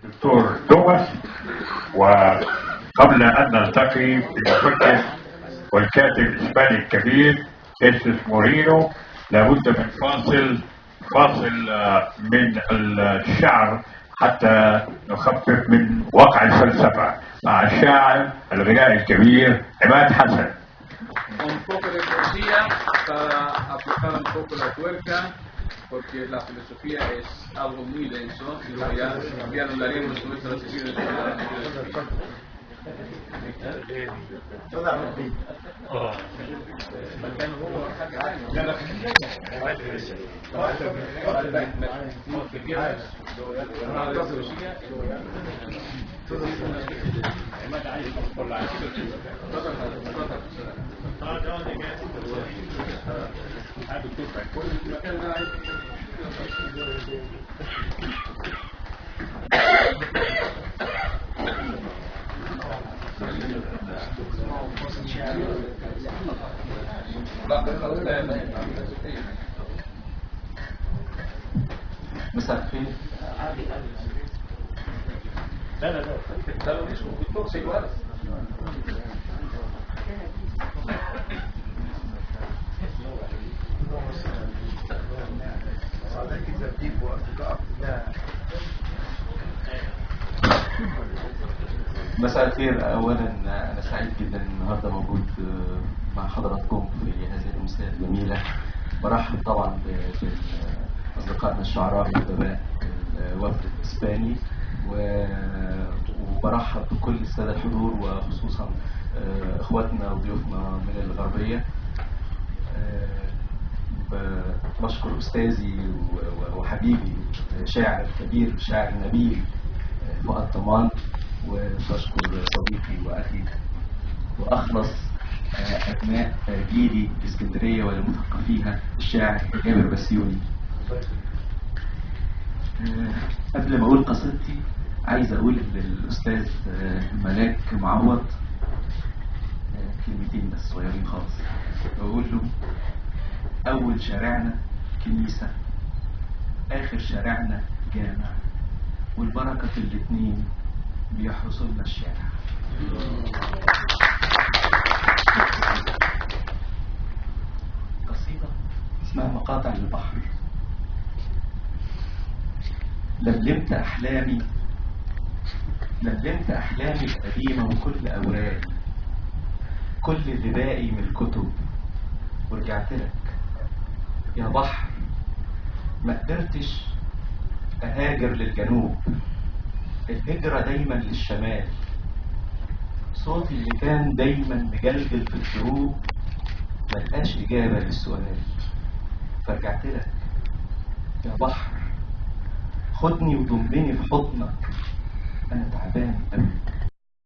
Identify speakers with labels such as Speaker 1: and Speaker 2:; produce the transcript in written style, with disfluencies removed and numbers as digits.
Speaker 1: الدكتور توماس. وقبل أن نلتقي بالمفكر والكاتب الإسباني الكبير إيسوس مورينو، لابد من فاصل من الشعر حتى نخفف من وقع الفلسفة مع الشاعر الغنائي الكبير عماد حسن.
Speaker 2: Un poco de poesía para aflojar un poco la tuerca, porque la filosofía es algo muy denso y luego ya hablaremos de nuestras sesiones.
Speaker 3: مساء الخير.
Speaker 2: لا ده lo mismo, todos iguales.
Speaker 3: مساء الخير. اولا انا سعيد جدا النهارده موجود مع حضراتكم في هذه الامسيه الجميله. برحب طبعا باصدقائنا الشعراء والادباء الوفد الاسباني، وبرحب بكل الساده الحضور وخصوصا اخواتنا وضيوفنا من الغربيه. بشكر استاذي وحبيبي شاعر كبير، شاعر نبيل فؤاد طمان، وبشكر صديقي واخي واخلص ابناء جيلي اسكندريه والمثقفيها الشاعر جابر بسيوني. قبل ما اقول قصيدتي عايز اقول للاستاذ ملاك معوض كلمتين بس صغيرين خالص. بقول له اول شارعنا كنيسه، اخر شارعنا جامع، والبركه في الاتنين بيحرسوا لنا الشارع. قصيده اسمها مقاطع البحر. لملمت احلامي القديمه وكل اوراقي، كل اللي باقي من الكتب، ورجعت لك يا بحر. ما قدرتش اهاجر للجنوب، الهجرة دايما للشمال. صوتي اللي كان دايما مجلجل في الدروب ملقاش إجابة للسؤال، فرجعت لك يا بحر. خدني وضمني في حضنك، أنا تعبان أوي.